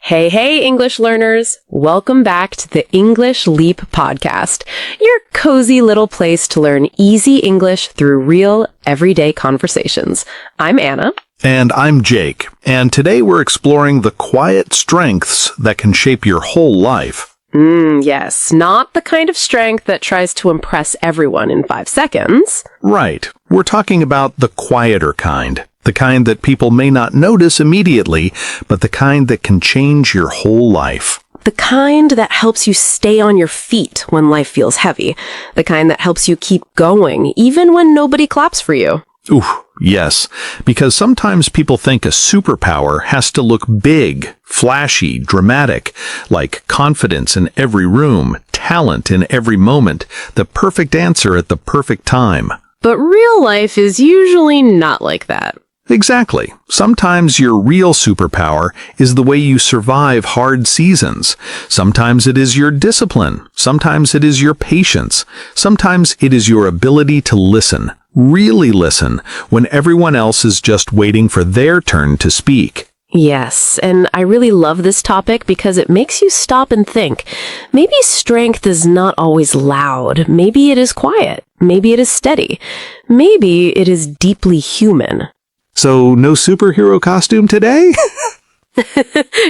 Hey, hey, English learners! Welcome back to the English Leap podcast, your cozy little place to learn easy English through real, everyday conversations. I'm Anna. And I'm Jake. And today we're exploring the quiet strengths that can shape your whole life. Yes, not the kind of strength that tries to impress everyone in 5 seconds. Right. We're talking about the quieter kind. The kind that people may not notice immediately, but the kind that can change your whole life. The kind that helps you stay on your feet when life feels heavy. The kind that helps you keep going, even when nobody claps for you. Ooh, yes. Because sometimes people think a superpower has to look big, flashy, dramatic, like confidence in every room, talent in every moment, the perfect answer at the perfect time. But real life is usually not like that. Exactly. Sometimes your real superpower is the way you survive hard seasons. Sometimes it is your discipline. Sometimes it is your patience. Sometimes it is your ability to listen, really listen, when everyone else is just waiting for their turn to speak. Yes, and I really love this topic because it makes you stop and think. Maybe strength is not always loud. Maybe it is quiet. Maybe it is steady. Maybe it is deeply human. So, no superhero costume today?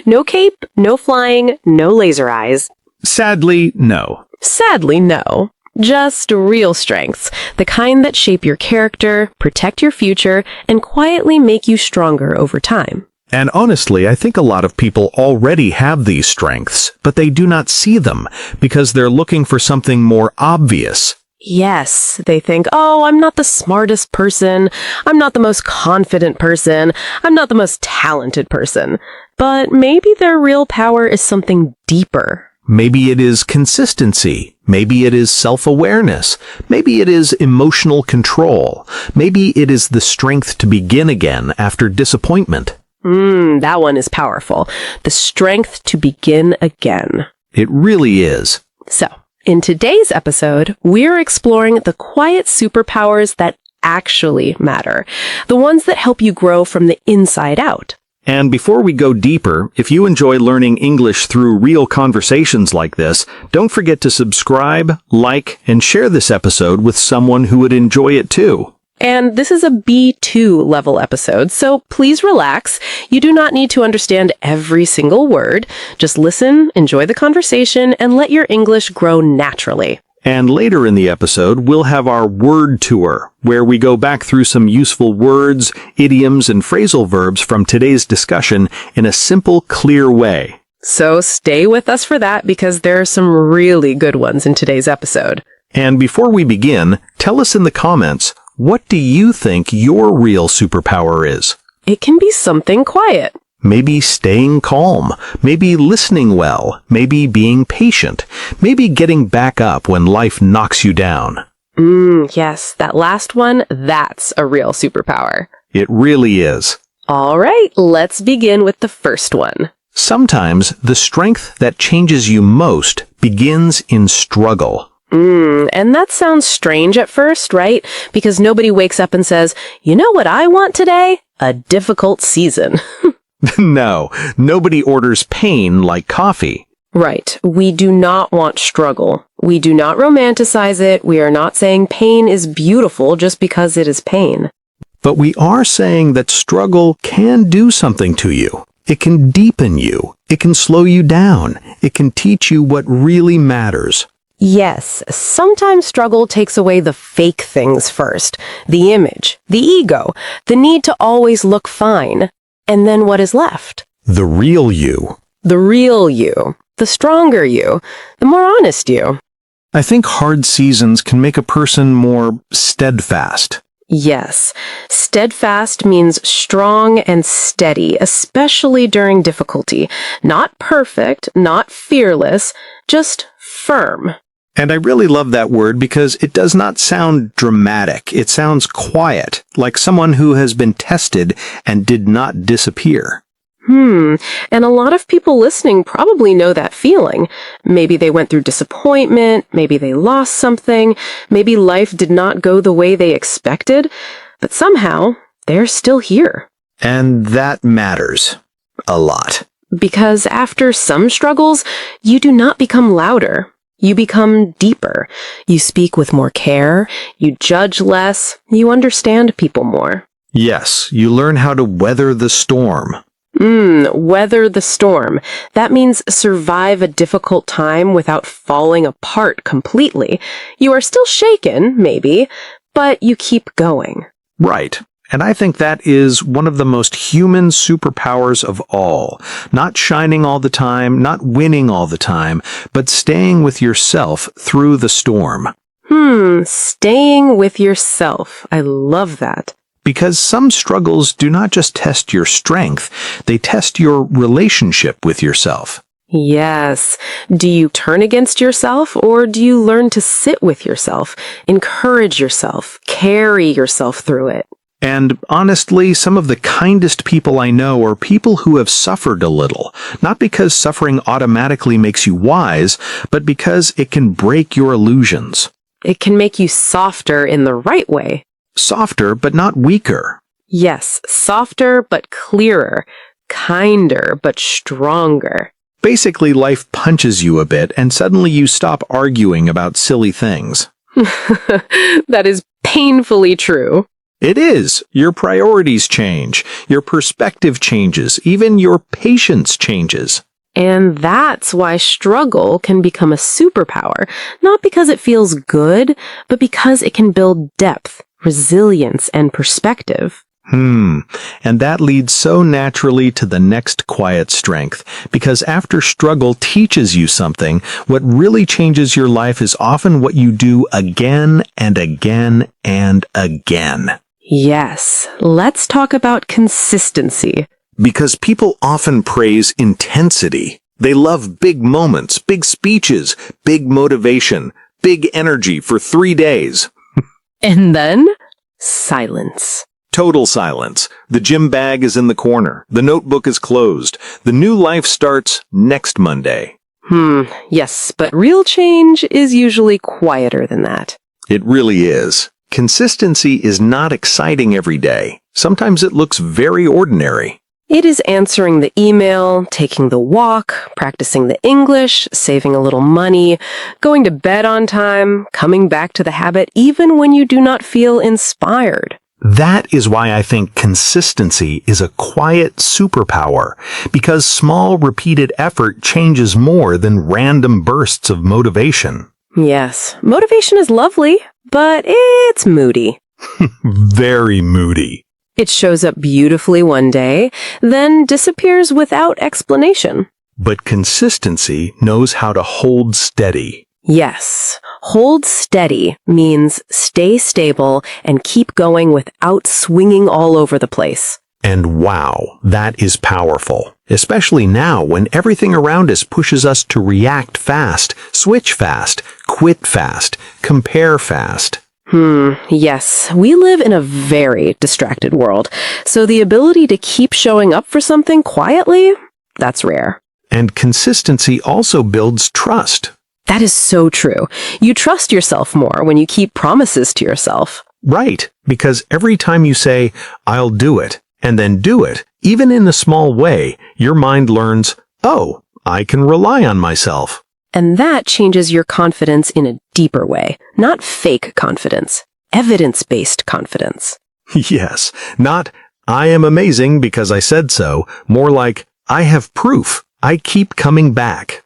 No cape, no flying, no laser eyes. Sadly, no. Sadly, no. Just real strengths, the kind that shape your character, protect your future, and quietly make you stronger over time. And honestly, I think a lot of people already have these strengths, but they do not see them because they're looking for something more obvious. Yes, they think, oh, I'm not the smartest person, I'm not the most confident person, I'm not the most talented person. But maybe their real power is something deeper. Maybe it is consistency. Maybe it is self-awareness. Maybe it is emotional control. Maybe it is the strength to begin again after disappointment. That one is powerful. The strength to begin again. It really is. So, in today's episode, we're exploring the quiet superpowers that actually matter. The ones that help you grow from the inside out. And before we go deeper, if you enjoy learning English through real conversations like this, don't forget to subscribe, like, and share this episode with someone who would enjoy it too. And this is a B2 level episode, so please relax. You do not need to understand every single word. Just listen, enjoy the conversation, and let your English grow naturally. And later in the episode, we'll have our word tour, where we go back through some useful words, idioms, and phrasal verbs from today's discussion in a simple, clear way. So stay with us for that because there are some really good ones in today's episode. And before we begin, tell us in the comments, what do you think your real superpower is? It can be something quiet. Maybe staying calm, maybe listening well, maybe being patient, maybe getting back up when life knocks you down. Yes, that last one, that's a real superpower. It really is. All right, let's begin with the first one. Sometimes the strength that changes you most begins in struggle. And that sounds strange at first, right? Because nobody wakes up and says, you know what I want today? A difficult season. No, nobody orders pain like coffee. Right. We do not want struggle. We do not romanticize it. We are not saying pain is beautiful just because it is pain. But we are saying that struggle can do something to you. It can deepen you. It can slow you down. It can teach you what really matters. Yes, sometimes struggle takes away the fake things first. The image, the ego, the need to always look fine. And then what is left? The real you. The real you. The stronger you. The more honest you. I think hard seasons can make a person more steadfast. Yes. Steadfast means strong and steady, especially during difficulty. Not perfect, not fearless, just firm. And I really love that word because it does not sound dramatic. It sounds quiet, like someone who has been tested and did not disappear. And a lot of people listening probably know that feeling. Maybe they went through disappointment, maybe they lost something, maybe life did not go the way they expected, but somehow they're still here. And that matters a lot. Because after some struggles, you do not become louder. You become deeper. You speak with more care. You judge less. You understand people more. Yes, you learn how to weather the storm. Weather the storm. That means survive a difficult time without falling apart completely. You are still shaken, maybe, but you keep going. Right. And I think that is one of the most human superpowers of all. Not shining all the time, not winning all the time, but staying with yourself through the storm. Staying with yourself. I love that. Because some struggles do not just test your strength, they test your relationship with yourself. Yes. Do you turn against yourself, or do you learn to sit with yourself, encourage yourself, carry yourself through it? And honestly, some of the kindest people I know are people who have suffered a little, not because suffering automatically makes you wise, but because it can break your illusions. It can make you softer in the right way. Softer, but not weaker. Yes, softer but clearer, kinder but stronger. Basically, life punches you a bit, and suddenly you stop arguing about silly things. That is painfully true. It is. Your priorities change. Your perspective changes. Even your patience changes. And that's why struggle can become a superpower, not because it feels good, but because it can build depth, resilience, and perspective. And that leads so naturally to the next quiet strength, because after struggle teaches you something, what really changes your life is often what you do again and again and again. Yes, let's talk about consistency. Because people often praise intensity. They love big moments, big speeches, big motivation, big energy for 3 days. And then, silence. Total silence. The gym bag is in the corner. The notebook is closed. The new life starts next Monday. Yes, but real change is usually quieter than that. It really is. Consistency is not exciting every day. Sometimes it looks very ordinary. It is answering the email, taking the walk, practicing the English, saving a little money, going to bed on time, coming back to the habit even when you do not feel inspired. That is why I think consistency is a quiet superpower, because small repeated effort changes more than random bursts of motivation. Yes, motivation is lovely, but it's moody. Very moody. It shows up beautifully one day, then disappears without explanation. But consistency knows how to hold steady. Yes, hold steady means stay stable and keep going without swinging all over the place. And wow, that is powerful. Especially now when everything around us pushes us to react fast, switch fast, quit fast, compare fast. Yes, we live in a very distracted world, so the ability to keep showing up for something quietly, that's rare. And consistency also builds trust. That is so true. You trust yourself more when you keep promises to yourself. Right, because every time you say, I'll do it, and then do it, even in a small way, your mind learns, oh, I can rely on myself. And that changes your confidence in a deeper way, not fake confidence, evidence-based confidence. Yes, not, I am amazing because I said so, more like, I have proof. I keep coming back.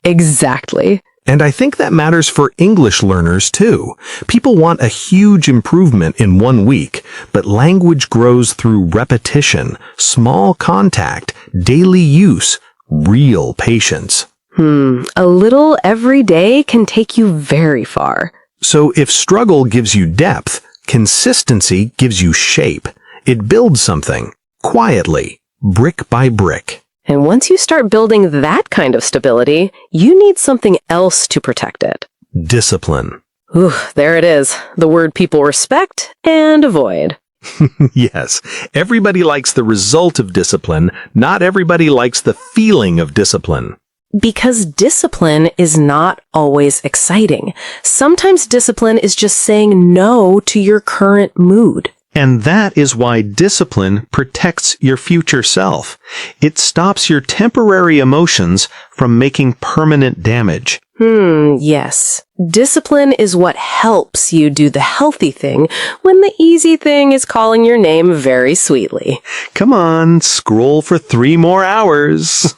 Exactly. And I think that matters for English learners too. People want a huge improvement in 1 week, but language grows through repetition, small contact, daily use, real patience. A little every day can take you very far. So if struggle gives you depth, consistency gives you shape. It builds something, quietly, brick by brick. And once you start building that kind of stability, you need something else to protect it. Discipline. Ooh, there it is. The word people respect and avoid. Yes, everybody likes the result of discipline. Not everybody likes the feeling of discipline. Because discipline is not always exciting. Sometimes discipline is just saying no to your current mood. And that is why discipline protects your future self. It stops your temporary emotions from making permanent damage. Yes. Discipline is what helps you do the healthy thing when the easy thing is calling your name very sweetly. Come on, scroll for 3 more hours.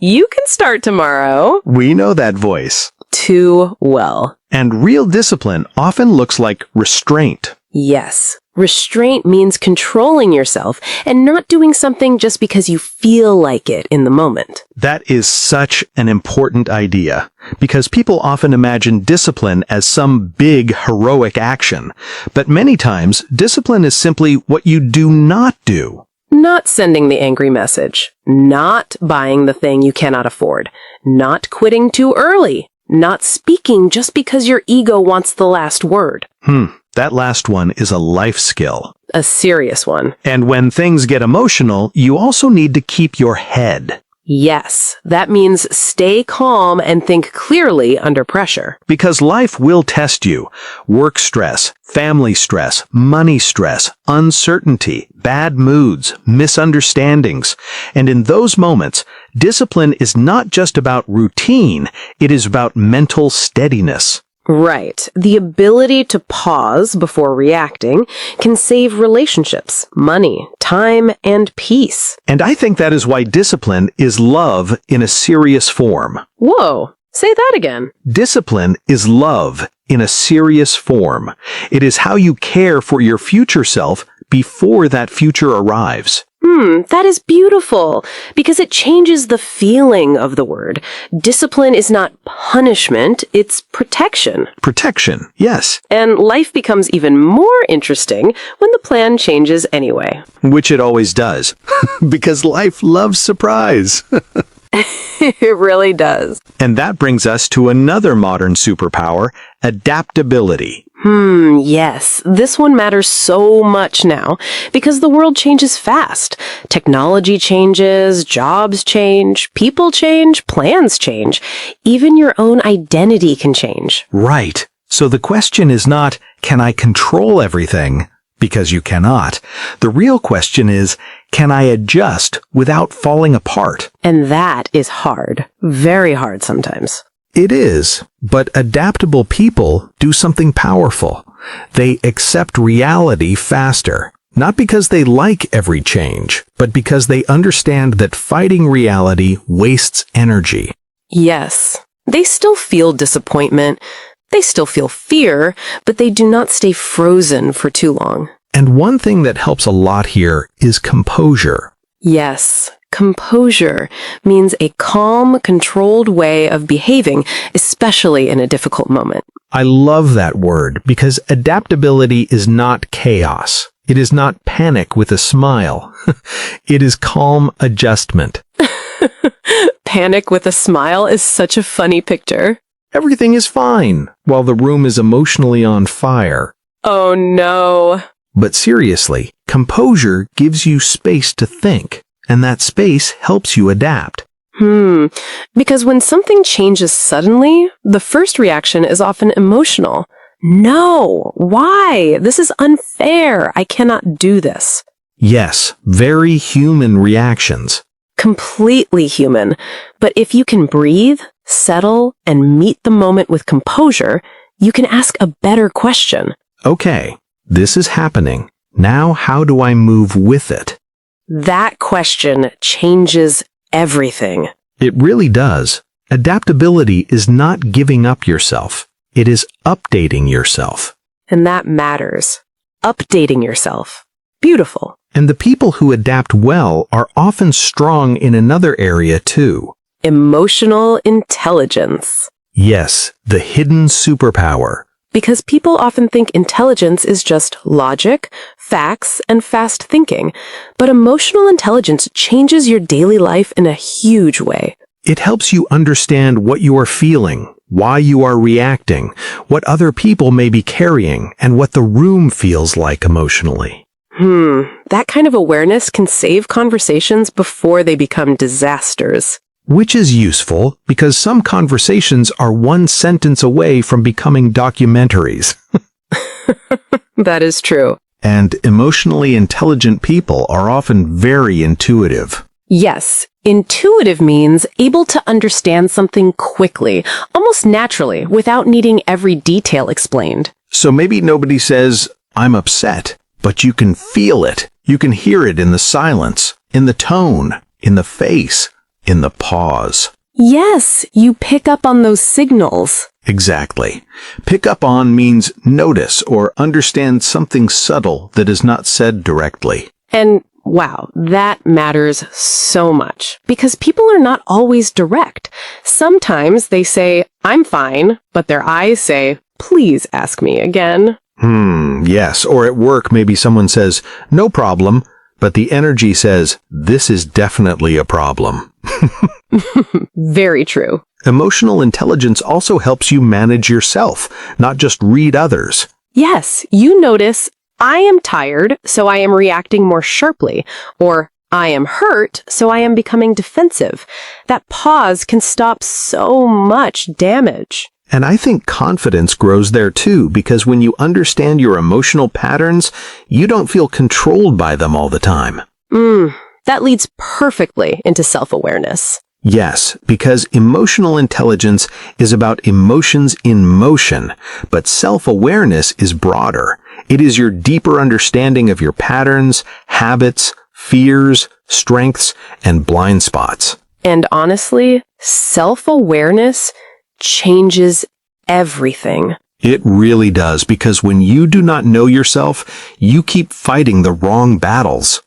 You can start tomorrow. We know that voice. Too well. And real discipline often looks like restraint. Yes. Restraint means controlling yourself and not doing something just because you feel like it in the moment. That is such an important idea, because people often imagine discipline as some big, heroic action. But many times, discipline is simply what you do not do. Not sending the angry message. Not buying the thing you cannot afford. Not quitting too early. Not speaking just because your ego wants the last word. That last one is a life skill. A serious one. And when things get emotional, you also need to keep your head. Yes, that means stay calm and think clearly under pressure. Because life will test you. Work stress, family stress, money stress, uncertainty, bad moods, misunderstandings. And in those moments, discipline is not just about routine, it is about mental steadiness. Right. The ability to pause before reacting can save relationships, money, time, and peace. And I think that is why discipline is love in a serious form. Whoa. Say that again. Discipline is love in a serious form. It is how you care for your future self before that future arrives. That is beautiful, because it changes the feeling of the word. Discipline is not punishment, it's protection. Protection, yes. And life becomes even more interesting when the plan changes anyway. Which it always does, because life loves surprise. It really does. And that brings us to another modern superpower, adaptability. Yes. This one matters so much now because the world changes fast. Technology changes, jobs change, people change, plans change. Even your own identity can change. Right. So the question is not, can I control everything? Because you cannot. The real question is, can I adjust without falling apart? And that is hard. Very hard sometimes. It is, but adaptable people do something powerful. They accept reality faster, not because they like every change, but because they understand that fighting reality wastes energy. Yes. They still feel disappointment. They still feel fear, but they do not stay frozen for too long. And one thing that helps a lot here is composure. Yes. Composure means a calm, controlled way of behaving, especially in a difficult moment. I love that word because adaptability is not chaos. It is not panic with a smile. It is calm adjustment. Panic with a smile is such a funny picture. Everything is fine while the room is emotionally on fire. Oh no. But seriously, composure gives you space to think. And that space helps you adapt. Because when something changes suddenly, the first reaction is often emotional. No! Why? This is unfair. I cannot do this. Yes, very human reactions. Completely human. But if you can breathe, settle, and meet the moment with composure, you can ask a better question. Okay, this is happening. Now how do I move with it? That question changes everything. It really does. Adaptability is not giving up yourself. It is updating yourself. And that matters. Updating yourself. Beautiful. And the people who adapt well are often strong in another area too. Emotional intelligence. Yes, the hidden superpower. Because people often think intelligence is just logic, facts, and fast thinking. But emotional intelligence changes your daily life in a huge way. It helps you understand what you are feeling, why you are reacting, what other people may be carrying, and what the room feels like emotionally. That kind of awareness can save conversations before they become disasters. Which is useful because some conversations are one sentence away from becoming documentaries. That is true. And emotionally intelligent people are often very intuitive. Yes, intuitive means able to understand something quickly, almost naturally, without needing every detail explained. So maybe nobody says, "I'm upset," but you can feel it. You can hear it in the silence, in the tone, in the face, in the pause. Yes, you pick up on those signals. Exactly. Pick up on means notice or understand something subtle that is not said directly. And wow, that matters so much because people are not always direct. Sometimes they say, "I'm fine," but their eyes say, "Please ask me again." Yes. Or at work, maybe someone says, "No problem," but the energy says, "This is definitely a problem." Very true. Emotional intelligence also helps you manage yourself, not just read others. Yes, you notice, "I am tired, so I am reacting more sharply," or "I am hurt, so I am becoming defensive." That pause can stop so much damage. And I think confidence grows there too, because when you understand your emotional patterns, you don't feel controlled by them all the time. That leads perfectly into self-awareness. Yes, because emotional intelligence is about emotions in motion, but self-awareness is broader. It is your deeper understanding of your patterns, habits, fears, strengths, and blind spots. And honestly, self-awareness changes everything. It really does, because when you do not know yourself, you keep fighting the wrong battles.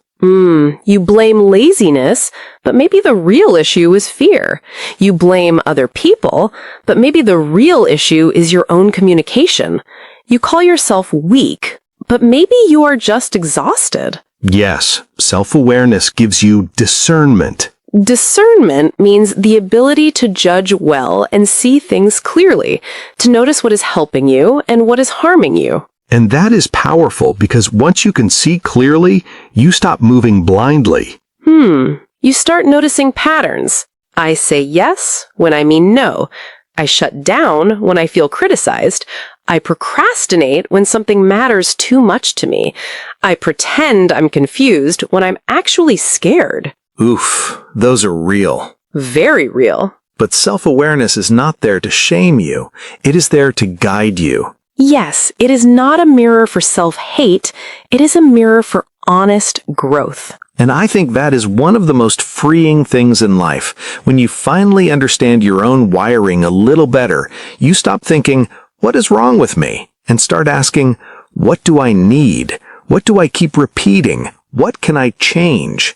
You blame laziness, but maybe the real issue is fear. You blame other people, but maybe the real issue is your own communication. You call yourself weak, but maybe you are just exhausted. Yes, self-awareness gives you discernment. Discernment means the ability to judge well and see things clearly, to notice what is helping you and what is harming you. And that is powerful because once you can see clearly, you stop moving blindly. You start noticing patterns. I say yes when I mean no. I shut down when I feel criticized. I procrastinate when something matters too much to me. I pretend I'm confused when I'm actually scared. Oof, those are real. Very real. But self-awareness is not there to shame you. It is there to guide you. Yes, it is not a mirror for self-hate. It is a mirror for honest growth. And I think that is one of the most freeing things in life. When you finally understand your own wiring a little better, you stop thinking, "What is wrong with me?" and start asking, "What do I need? What do I keep repeating? What can I change?"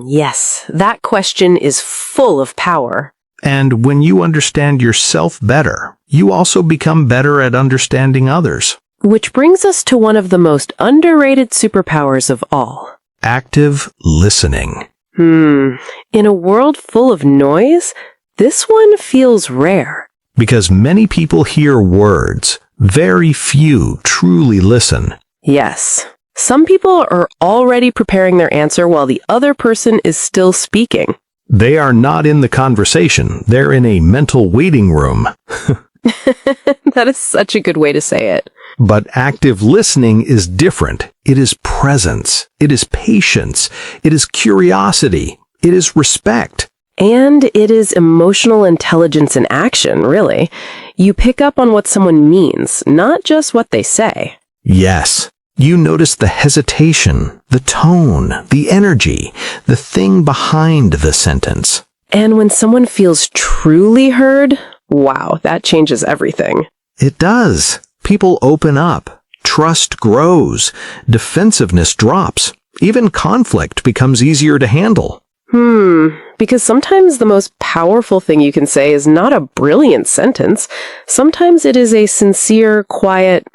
Yes, that question is full of power. And when you understand yourself better, you also become better at understanding others. Which brings us to one of the most underrated superpowers of all. Active listening. In a world full of noise, this one feels rare. Because many people hear words, very few truly listen. Yes. Some people are already preparing their answer while the other person is still speaking. They are not in the conversation. They're in a mental waiting room. That is such a good way to say it. But active listening is different. It is presence. It is patience. It is curiosity. It is respect. And it is emotional intelligence in action, really. You pick up on what someone means, not just what they say. Yes. You notice the hesitation, the tone, the energy, the thing behind the sentence. And when someone feels truly heard, wow, that changes everything. It does. People open up. Trust grows. Defensiveness drops. Even conflict becomes easier to handle. Because sometimes the most powerful thing you can say is not a brilliant sentence. Sometimes it is a sincere, quiet,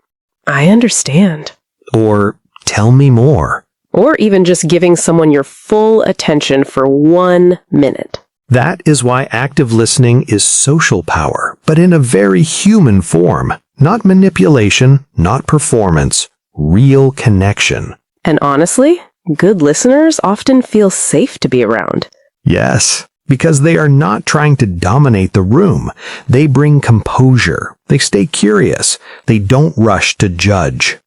"I understand." Or, "Tell me more." Or even just giving someone your full attention for 1 minute. That is why active listening is social power, but in a very human form. Not manipulation, not performance, real connection. And honestly, good listeners often feel safe to be around. Yes, because they are not trying to dominate the room. They bring composure. They stay curious. They don't rush to judge.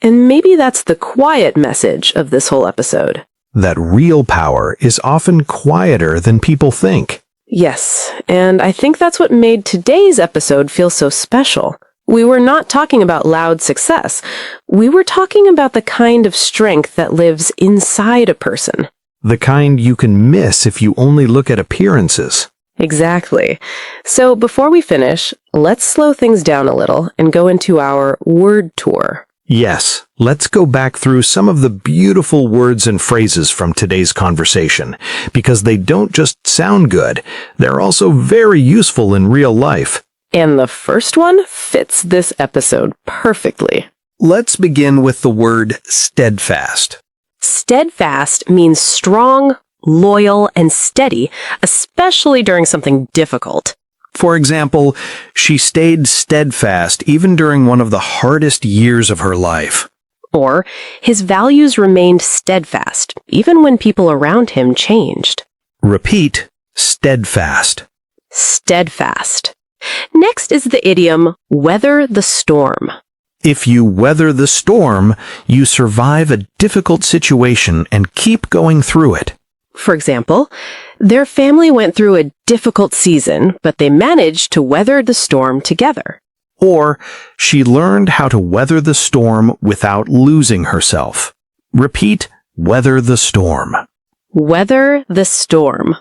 And maybe that's the quiet message of this whole episode. That real power is often quieter than people think. Yes, and I think that's what made today's episode feel so special. We were not talking about loud success. We were talking about the kind of strength that lives inside a person. The kind you can miss if you only look at appearances. Exactly. So before we finish, let's slow things down a little and go into our word tour. Yes, let's go back through some of the beautiful words and phrases from today's conversation, because they don't just sound good, they're also very useful in real life. And the first one fits this episode perfectly. Let's begin with the word steadfast. Steadfast means strong, loyal, and steady, especially during something difficult. For example, she stayed steadfast even during one of the hardest years of her life. Or, his values remained steadfast, even when people around him changed. Repeat, steadfast. Steadfast. Next is the idiom, weather the storm. If you weather the storm, you survive a difficult situation and keep going through it. For example, their family went through a difficult season, but they managed to weather the storm together. Or, she learned how to weather the storm without losing herself. Repeat, weather the storm. Weather the storm.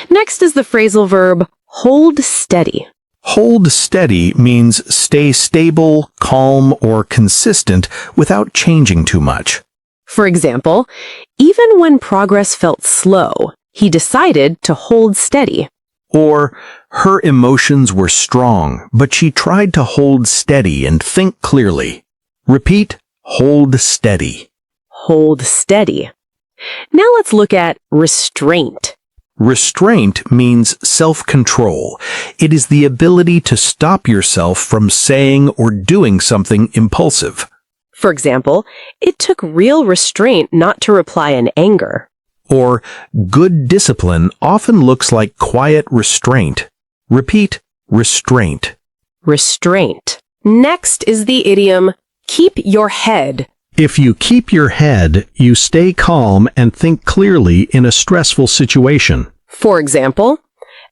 Next is the phrasal verb, hold steady. Hold steady means stay stable, calm, or consistent without changing too much. For example, even when progress felt slow, he decided to hold steady. Or, her emotions were strong, but she tried to hold steady and think clearly. Repeat, hold steady. Hold steady. Now let's look at restraint. Restraint means self-control. It is the ability to stop yourself from saying or doing something impulsive. For example, it took real restraint not to reply in anger. Or, good discipline often looks like quiet restraint. Repeat, restraint. Restraint. Next is the idiom, keep your head. If you keep your head, you stay calm and think clearly in a stressful situation. For example,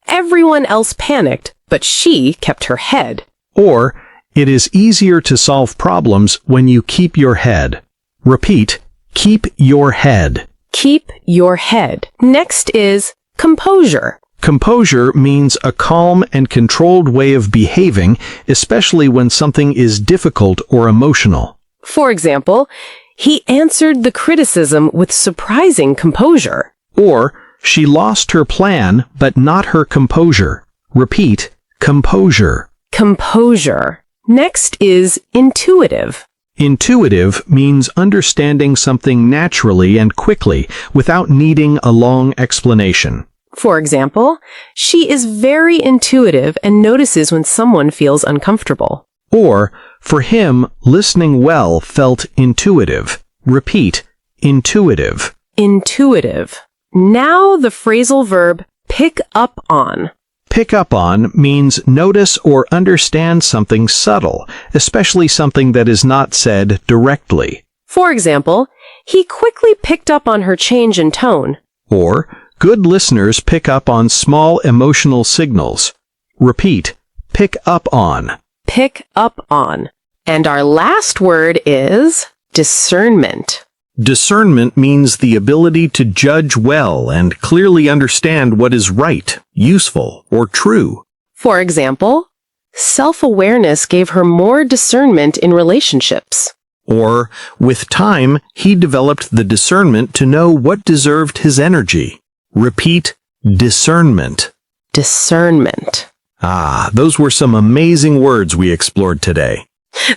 everyone else panicked, but she kept her head. Or, it is easier to solve problems when you keep your head. Repeat, keep your head. Keep your head. Next is composure. Composure means a calm and controlled way of behaving, especially when something is difficult or emotional. For example, he answered the criticism with surprising composure. Or, she lost her plan, but not her composure. Repeat, composure. Composure. Next is intuitive. Intuitive means understanding something naturally and quickly without needing a long explanation. For example, she is very intuitive and notices when someone feels uncomfortable. Or, for him, listening well felt intuitive. Repeat, intuitive. Intuitive. Now the phrasal verb pick up on. Pick up on means notice or understand something subtle, especially something that is not said directly. For example, he quickly picked up on her change in tone. Or, good listeners pick up on small emotional signals. Repeat, pick up on. Pick up on. And our last word is discernment. Discernment means the ability to judge well and clearly understand what is right, useful, or true. For example, self-awareness gave her more discernment in relationships. Or, with time, he developed the discernment to know what deserved his energy. Repeat, discernment. Discernment. Ah, those were some amazing words we explored today.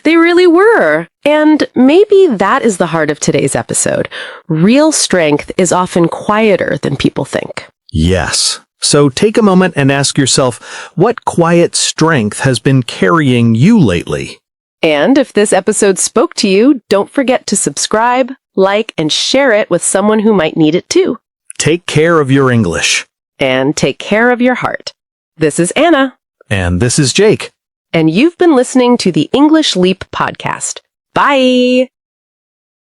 They really were. And maybe that is the heart of today's episode. Real strength is often quieter than people think. Yes. So take a moment and ask yourself, what quiet strength has been carrying you lately? And if this episode spoke to you, don't forget to subscribe, like, and share it with someone who might need it too. Take care of your English. And take care of your heart. This is Anna. And this is Jake. And you've been listening to the English Leap podcast. Bye!